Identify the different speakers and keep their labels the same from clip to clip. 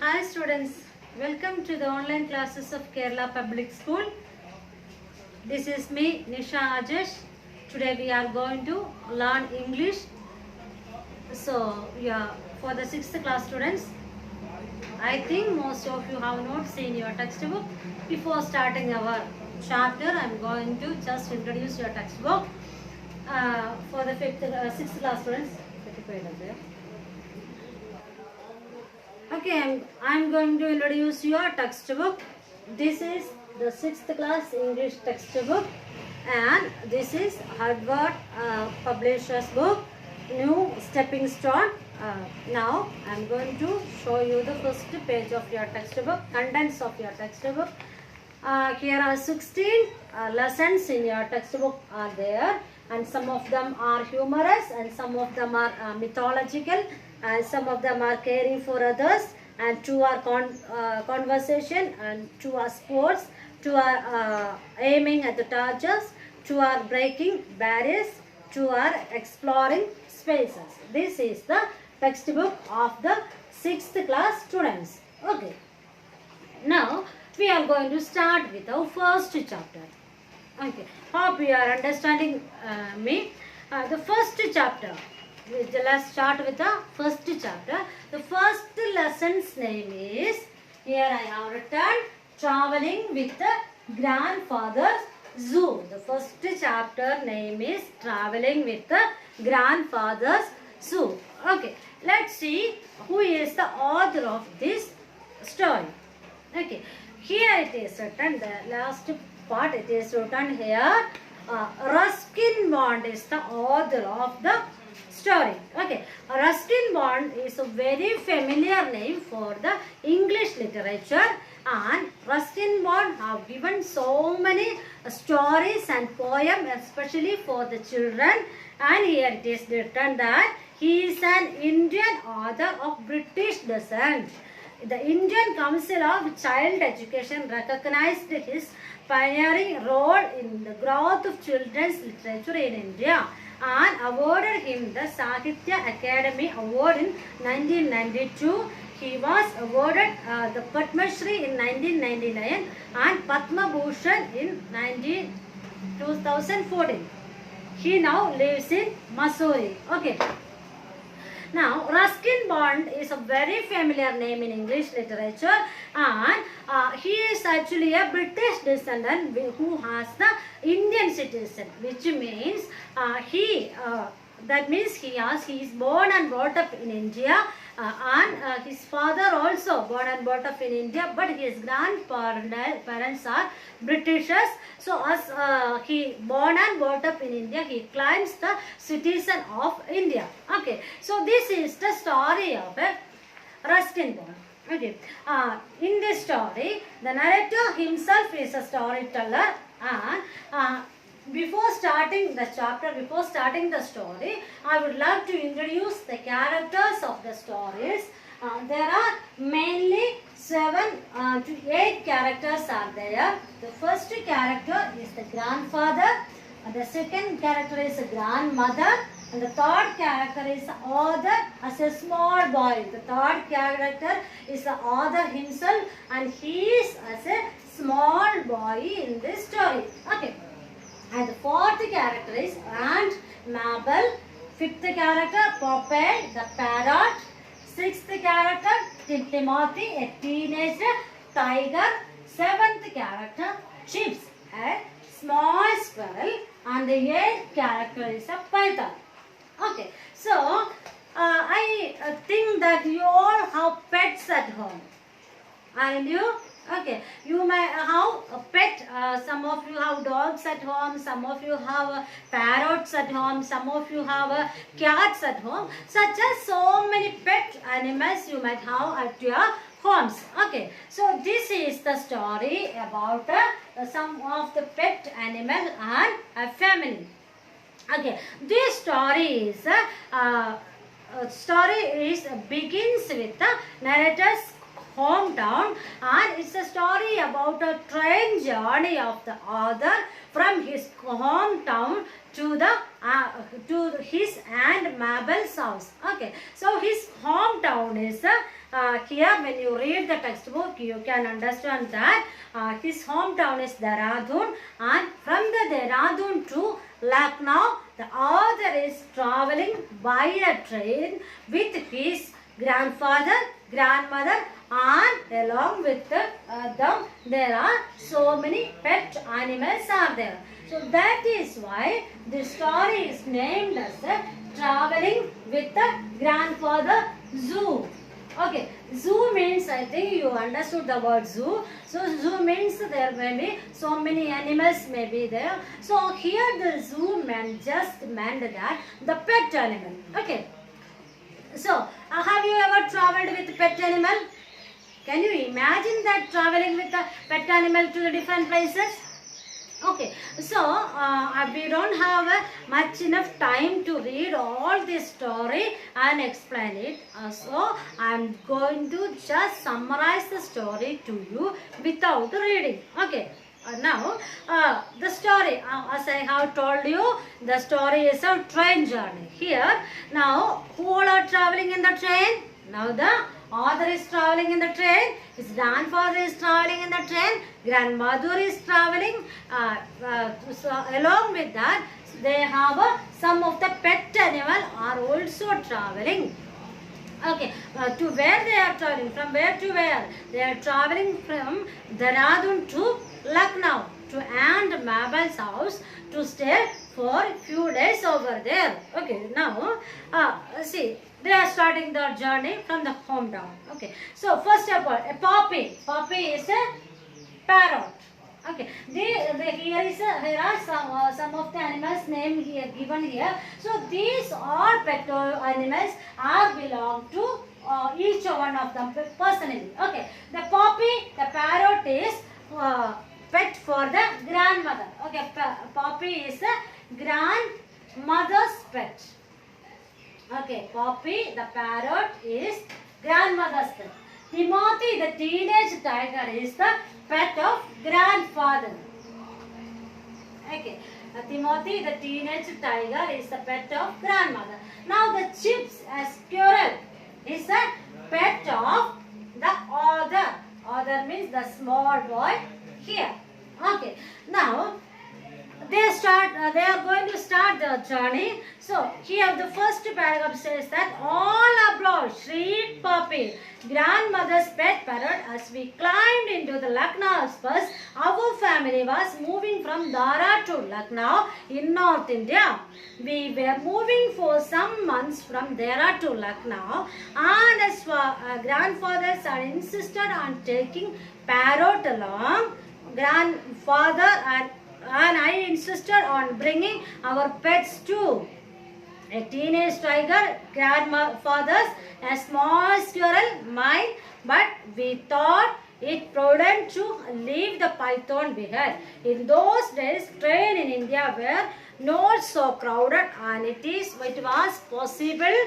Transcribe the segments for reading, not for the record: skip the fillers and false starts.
Speaker 1: Hi students, welcome to the online classes of Kerala Public School. This is me Nisha Ajesh. Today we are going to learn English. So yeah, for the 6th class students, I think most of you have not seen your textbook. Before starting our chapter, I am going to just introduce your textbook. For the 6th class students, okay, I'm going to introduce your textbook. This is the 6th class English textbook, and this is Harvard Publishers book, New Stepping Stone. Now I'm going to show you the first page of your textbook, contents of your textbook. Here are 16 lessons in your textbook are there, and some of them are humorous and some of them are mythological, and some of them are caring for others, and two are conversation, and two are sports, two are aiming at the targets, two are breaking barriers, two are exploring spaces. This is the textbook of the 6th class students. Okay. Now we are going to start with our first chapter. Okay, hope you are understanding me. The first chapter. Let's start with the first chapter. The first lesson's name is, here I have written, Traveling with the Grandfather's Zoo. The first chapter name is Traveling with the Grandfather's Zoo. Okay, let's see who is the author of this story. Okay, here it is written, the last part it is written here, Ruskin Bond is the author of the story. Okay, Ruskin Bond is a very familiar name for the English literature, and Ruskin Bond have given so many stories and poems, especially for the children, and here it is written that he is an Indian author of British descent. The Indian Council of Child Education recognized his pioneering role in the growth of children's literature in India and awarded him the Sahitya Academy Award in 1992. He was awarded the Padma Shri in 1999 and Padma Bhushan in 2014. He now lives in Missouri. Okay. Now, Ruskin Bond is a very familiar name in English literature, and he is actually a British descendant who has the Indian citizen, which means he is born and brought up in India, and his father also born and brought up in India, but his grandparents are Britishers. So as he born and brought up in India, he claims the citizen of India. Okay, so this is the story of Ruskin Bond. Okay, in this story, the narrator himself is a storyteller, and before starting the chapter, before starting the story, I would like to introduce the characters of the stories. There are mainly 7 to 8 characters are there. The first character is the grandfather, the second character is the grandmother, and the third character is the author as a small boy. The third character is the author himself, and he is as a small boy in this story. Okay. And the fourth character is Aunt Mabel. Fifth character, Popeye, the parrot. Sixth character, Timothy, a teenager, tiger. Seventh character, Chips, a small squirrel. And the eighth character is a python. Okay, so I think that you all have pets at home. Aren't you? Okay, you may have a pet. Some of you have dogs at home, some of you have parrots at home, some of you have cats at home. Such as so many pet animals you might have at your homes. Okay, so this is the story about some of the pet animal and a family. Okay, this story is begins with the narrator's hometown, and it's a story about a train journey of the author from his hometown to his Aunt Mabel's house. Okay, so his hometown is here when you read the textbook, you can understand that his hometown is Dehradun, and from the Dehradun to Lucknow, the author is traveling by a train with his grandfather, grandmother, and along with them there are so many pet animals are there. So that is why the story is named as Traveling with the Grandfather Zoo. Okay, zoo means, I think you understood the word zoo. So zoo means there may be so many animals may be there. So here the zoo meant that the pet animal. Okay. So have you ever traveled with pet animal? Can you imagine that traveling with the pet animal to the different places? Okay, so we don't have much enough time to read all this story and explain it. So I am going to just summarize the story to you without reading. Okay. Now the story, as I have told you, the story is a train journey. Here now who all are traveling in the train? Now the author is traveling in the train, his grandfather is traveling in the train, grandmother is traveling. So along with that, they have some of the pet animal are also traveling. Okay, to where they are traveling? From where to where? They are traveling from Dehradun to Lucknow, to Aunt Mabel's house to stay for a few days over there. Okay, now see, they are starting their journey from the hometown. Okay, so first of all, a poppy. Poppy is a parrot. Okay, here are some of the animals named here, given here. So these all pet animals are belong to each one of them personally. Okay, the poppy, the parrot is pet for the grandmother. Okay, poppy is a grandmother's pet. Okay, Poppy, the parrot, is grandmother's pet. Timothy, the teenage tiger, is the pet of grandfather. Okay, Timothy, the teenage tiger, is the pet of grandmother. Now the Chips, a squirrel, is a pet of the other. Other means the small boy here. Okay, now they are going to start their journey. So here the first paragraph says that all abroad shrieked Poppy, grandmother's pet parrot. As we climbed into the Lucknow bus, our family was moving from Dara to Lucknow in North India. We were moving for some months from Dara to Lucknow, and as grandfathers had insisted on taking parrot along, grandfather and I insisted on bringing our pets too. A teenage tiger, grandfather's, a small squirrel, mine, but we thought it prudent to leave the python behind. In those days, train in India were not so crowded, and it was possible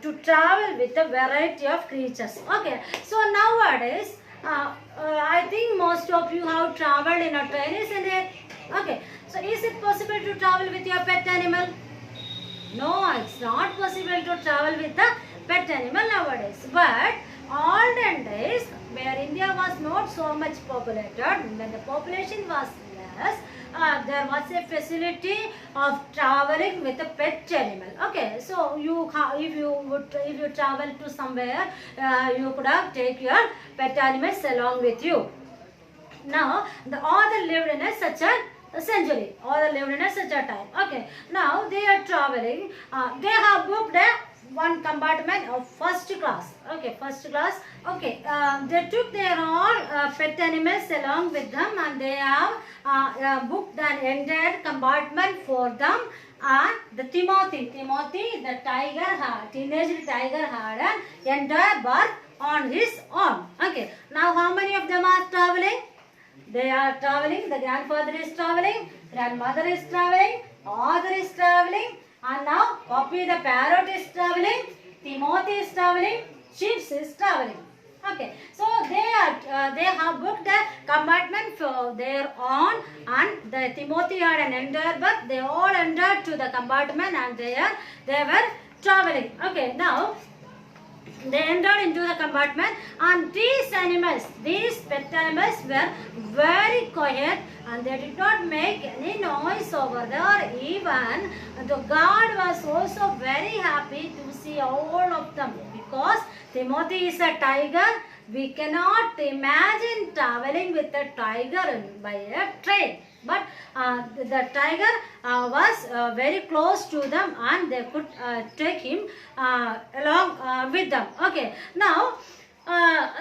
Speaker 1: to travel with a variety of creatures. Okay, so nowadays, I think most of you have traveled in a train, isn't it? Okay, so is it possible to travel with your pet animal? No, it's not possible to travel with the pet animal nowadays. But olden days, where India was not so much populated, when the population was less, there was a facility of traveling with a pet animal. Okay, so if you travel to somewhere, you could have take your pet animals along with you. Now the author lived in such a century, author lived in such a time. Okay, now they are traveling. They have booked one compartment of first class. Okay, first class. Okay, they took their all pet animals along with them, and they have booked an entire compartment for them. The Timothy, the tiger, teenage tiger, had an entire berth on his own. Okay, now how many of them are traveling? They are traveling. The grandfather is traveling, grandmother is traveling, author is traveling, and now Poppy the parrot is traveling, Timothy is traveling, Chips is traveling. Okay, so they have booked a compartment for their own, and the Timothy had an entire berth. They all entered to the compartment, and they were traveling. Okay, now They entered into the compartment, and these animals, these pet animals, were very quiet and they did not make any noise over there. Even the guard was also very happy to see all of them, because Timothy is a tiger. We cannot imagine traveling with a tiger by a train. But the tiger was very close to them, and they could take him along with them. Okay, now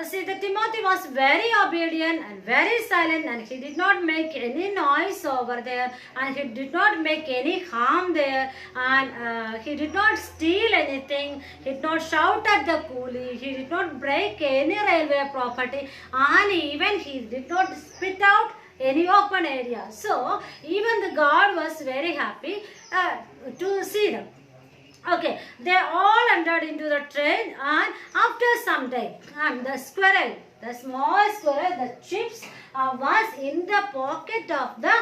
Speaker 1: see, the Timothy was very obedient and very silent, and he did not make any noise over there, and he did not make any harm there, and he did not steal anything, he did not shout at the coolie, he did not break any railway property, and even he did not spit out any open area. So even the guard was very happy to see them. Okay, they all entered into the train, and after some time, the squirrel, the small squirrel, the chips was in the pocket of the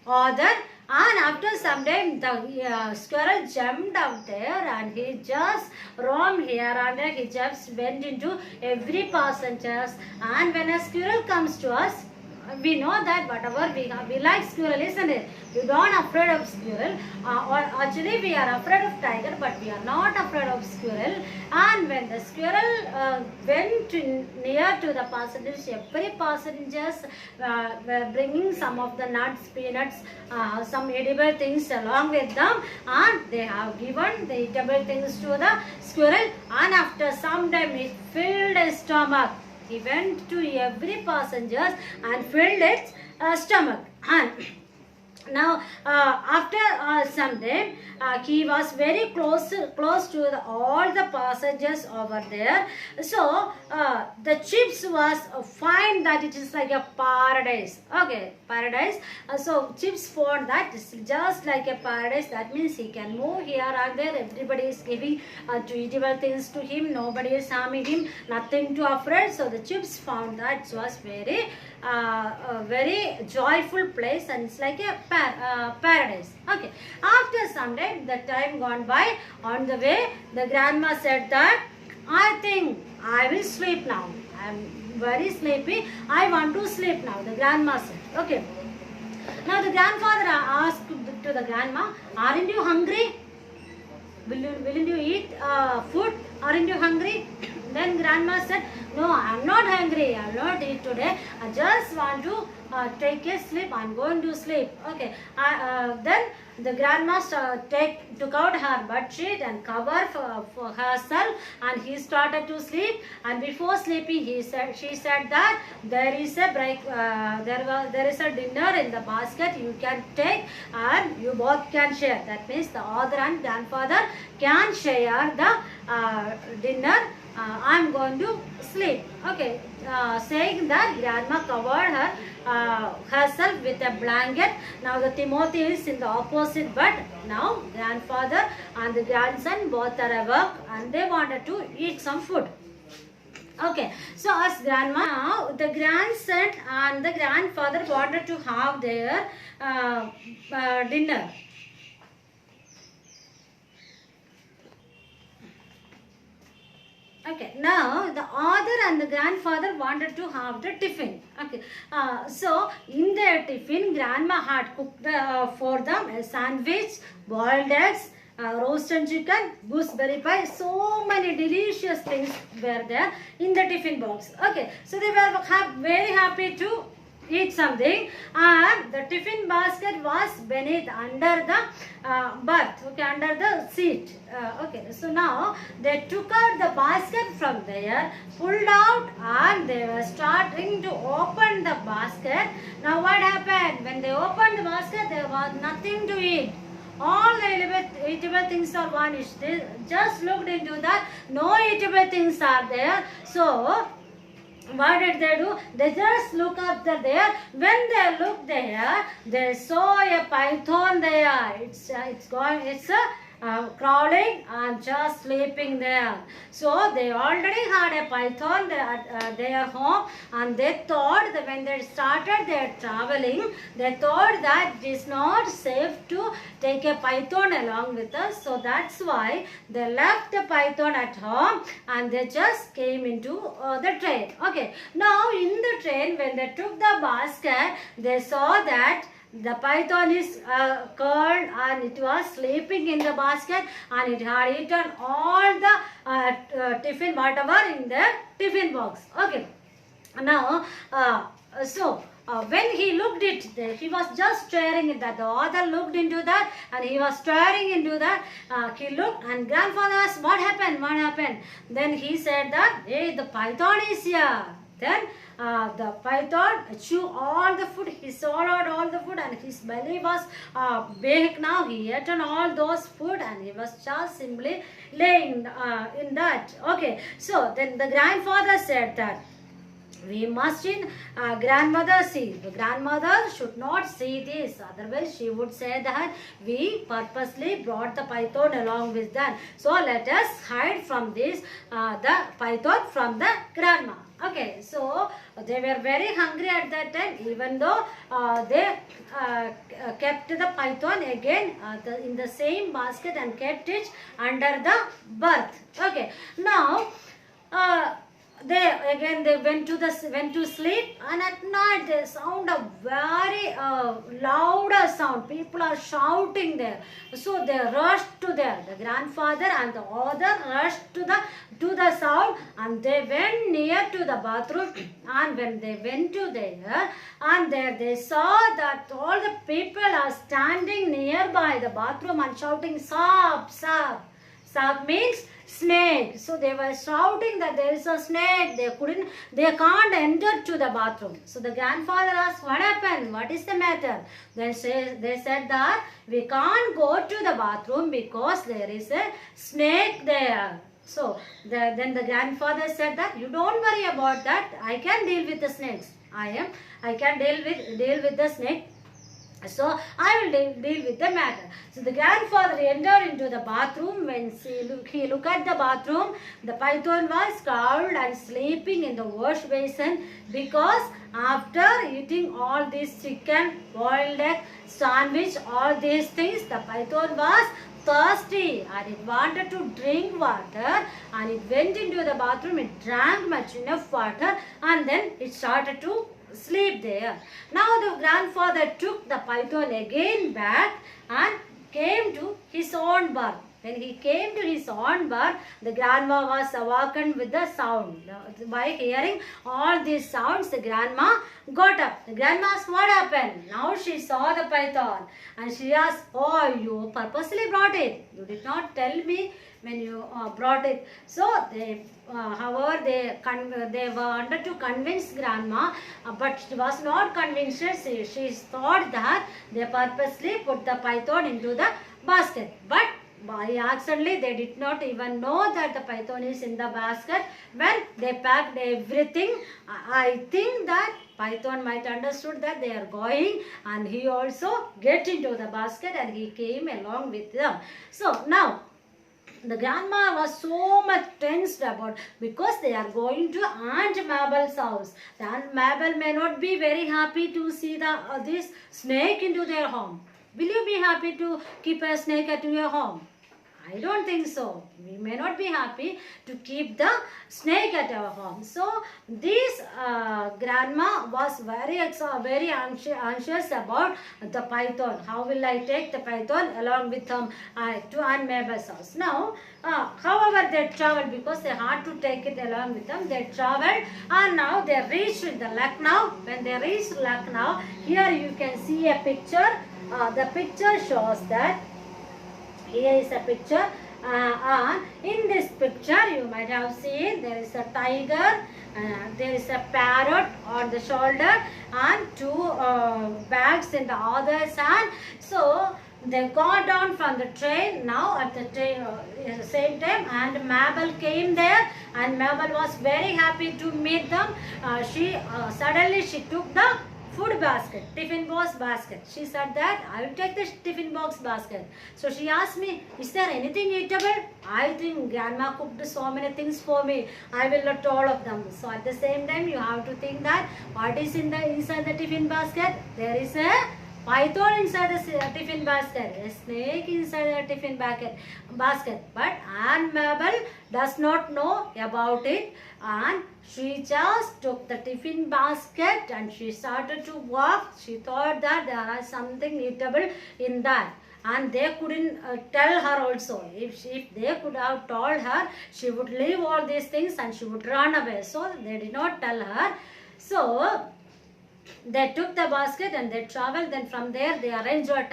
Speaker 1: author, and after some time the squirrel jumped out there, and he just roamed here and there. He just went into every passengers, and when a squirrel comes to us, we know that whatever we like squirrel, isn't it? We don't afraid of squirrel, or actually we are afraid of tiger, but we are not afraid of squirrel. And when the squirrel went near to the passengers, every passengers were bringing some of the nuts, peanuts, some edible things along with them, and they have given the edible things to the squirrel, and after some time it filled his stomach. He went to every passengers and filled its stomach. And now after some time, he was very close to all the passengers over there. So the chips was find that it is like a paradise. Okay, paradise. So chips found that it's just like a paradise. That means he can move here and there. Everybody is giving to eatable things to him. Nobody is harming him. Nothing to afraid. So the chips found that it was very joyful place, and it's like a paradise. Okay, after some time, the time gone by, on the way the grandma said that, I think I will sleep now. I am very sleepy. I want to sleep now, the grandma said. Okay, now the grandfather asked to the grandma, aren't you hungry? Will you eat food? Aren't you hungry? Then grandma said, no, I am not hungry. I will not eat today. I just want to take a sleep. I am going to sleep. Okay. Then the grandma took out her bed sheet and cover for herself, and he started to sleep. And before sleeping, she said that there is a there is a dinner in the basket. You can take and you both can share. That means the author and grandfather can share the dinner. I'm going to sleep. Okay, saying that, grandma covered herself with a blanket. Now the Timothy is in the opposite bed. Now grandfather and the grandson both are at work, and they wanted to eat some food. Okay, so as grandma, now the grandson and the grandfather wanted to have their dinner. Okay, now the author and the grandfather wanted to have the tiffin. Okay, so in their tiffin, grandma had cooked for them a sandwich, boiled eggs, roasted chicken, gooseberry pie. So many delicious things were there in the tiffin box. Okay, so they were very happy to eat something, and the tiffin basket was beneath, under the berth, okay, under the seat. Okay, so now they took out the basket from there, pulled out, and they were starting to open the basket. Now what happened? When they opened the basket, there was nothing to eat. All the eatable things are vanished. They just looked into that. No eatable things are there. So what did they do? They just look up there. When they looked there, they saw a python there. It's a crawling and just sleeping there. So they already had a python at their home, and they thought that when they started their traveling, they thought that it is not safe to take a python along with us. So that's why they left the python at home and they just came into the train. Okay, now in the train, when they took the basket, they saw that the python is curled and it was sleeping in the basket, and it had eaten all the tiffin, whatever in the tiffin box. Okay, now when he looked it, he was just staring at that. The other looked into that and he was staring into that. He looked and grandfather asked, what happened? What happened? Then he said that, hey, the python is here. Then the python chewed all the food. He swallowed all the food and his belly was big now. He ate all those food and he was just simply laying in that. Okay, so then the grandfather said that, we must in grandmother see. The grandmother should not see this. Otherwise, she would say that we purposely brought the python along with them. So let us hide from this the python from the grandma. Okay, so they were very hungry at that time. Even though they kept the python again in the same basket and kept it under the berth. Okay, now. They went to sleep, and at night they sound a very louder sound. People are shouting there, so they rushed to there. The grandfather and the other rushed to the sound, and they went near to the bathroom. And when they went to there, and there they saw that all the people are standing nearby the bathroom and shouting, "Sap, sap." Sap means snake. So they were shouting that there is a snake. They can't enter to the bathroom. So the grandfather asked, what happened? What is the matter? Then they said that we can't go to the bathroom because there is a snake there. So then the grandfather said that, you don't worry about that. I can deal with the snakes. I can deal with the snake. So I will deal with the matter. So the grandfather entered into the bathroom. When he looked at the bathroom, the python was curled and sleeping in the wash basin, because after eating all this chicken, boiled egg, sandwich, all these things, the python was thirsty and it wanted to drink water, and it went into the bathroom. It drank much enough water and then it started to sleep there. Now the grandfather took the python again back and came to his own berth. When he came to his own berth, the grandma was awakened with the sound. By hearing all these sounds, the grandma got up. The grandma asked, what happened? Now she saw the python and she asked, oh, you purposely brought it. You did not tell me when you brought it. So however, they wanted to convince grandma, but she was not convinced. She thought that they purposely put the python into the basket. But by accidentally, they did not even know that the python is in the basket. When they packed everything, I think that python might understood that they are going, and he also get into the basket and he came along with them. So now, the grandma was so much tensed about, because they are going to Aunt Mabel's house. The Aunt Mabel may not be very happy to see this snake into their home. Will you be happy to keep a snake at your home? I don't think so. We may not be happy to keep the snake at our home. So this grandma was very anxious about the python. How will I take the python along with them to Aunt Mabel's house? Now, however, they traveled, because they had to take it along with them. They traveled, and now they reached the Lucknow. When they reached Lucknow, here you can see a picture. The picture shows that. Here is a picture. In this picture, you might have seen there is a tiger, there is a parrot on the shoulder, and two bags in the other hand. So they got down from the train. Now at the same time, and Mabel came there, and Mabel was very happy to meet them. Suddenly she took the food basket, tiffin box basket. She said that I will take the tiffin box basket. So she asked me, is there anything eatable? I think grandma cooked so many things for me. I will not all of them. So at the same time, you have to think that what is inside the tiffin basket? There is a python inside the tiffin basket, a snake inside the tiffin basket. But Aunt Mabel does not know about it, and she just took the tiffin basket and she started to walk. She thought that there is something eatable in that. And they couldn't tell her also. If they could have told her, she would leave all these things and she would run away. So they did not tell her. So they took the basket and they traveled. Then from there they arranged a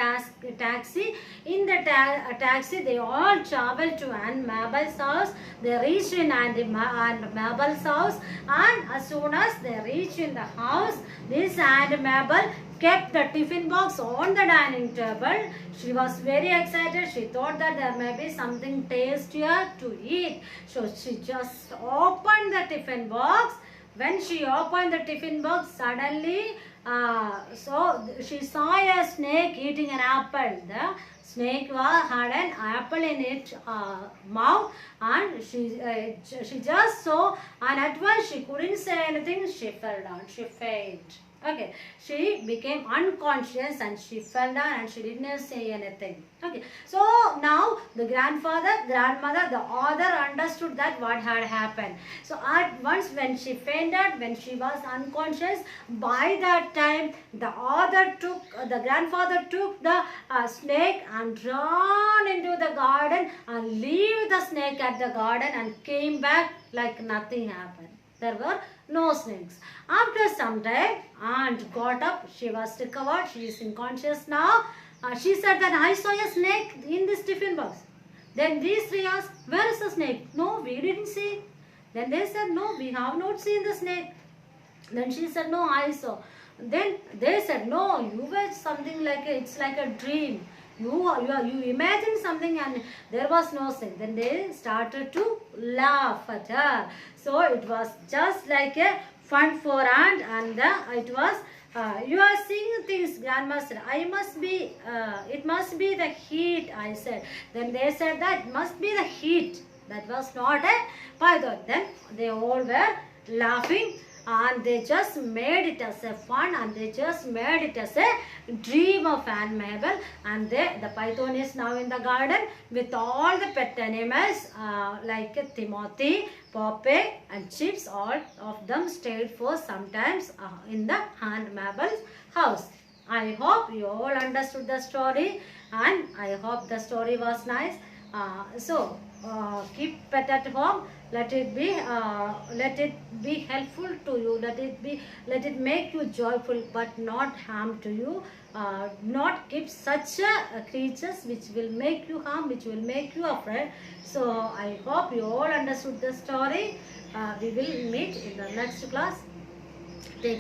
Speaker 1: taxi. In the taxi they all traveled to Aunt Mabel's house. They reached in Aunt Mabel's house, and as soon as they reached in the house, this Aunt Mabel kept the tiffin box on the dining table. She was very excited. She thought that there may be something tastier to eat. So she just opened the tiffin box. When she opened the tiffin box, suddenly, she saw a snake eating an apple. The snake had an apple in its mouth, and she just saw, and at once she couldn't say anything. She fell down. She fainted. Okay, she became unconscious and she fell down and she didn't say anything. Okay, so now the grandmother, the other understood that what had happened. So at once when she fainted, when she was unconscious, by that time the grandfather took the snake and ran into the garden and leave the snake at the garden and came back like nothing happened. There were no snakes. After some time, Aunt got up. She was recovered. She is unconscious now. She said that I saw a snake in this tiffin box. Then these three asked, where is the snake? No, we didn't see. Then they said, no, we have not seen the snake. Then she said, no, I saw. Then they said, no, you were something like it's like a dream. You imagined something and there was no snake. Then they started to laugh at her. So it was just like a fun for Aunt, and it was you are seeing things. Grandma said, it must be the heat. I said. Then they said that it must be the heat. That was not a python. Then they all were laughing. And they just made it as a fun, and they just made it as a dream of Aunt Mabel. And the python is now in the garden with all the pet animals like Timothy, Poppy and Chips. All of them stayed for sometimes in the Aunt Mabel's house. I hope you all understood the story, and I hope the story was nice. Keep pet at home. Let it be helpful to you. Let it make you joyful, but not harm to you. Not keep such creatures which will make you harm, which will make you afraid. So I hope you all understood the story. We will meet in the next class. Take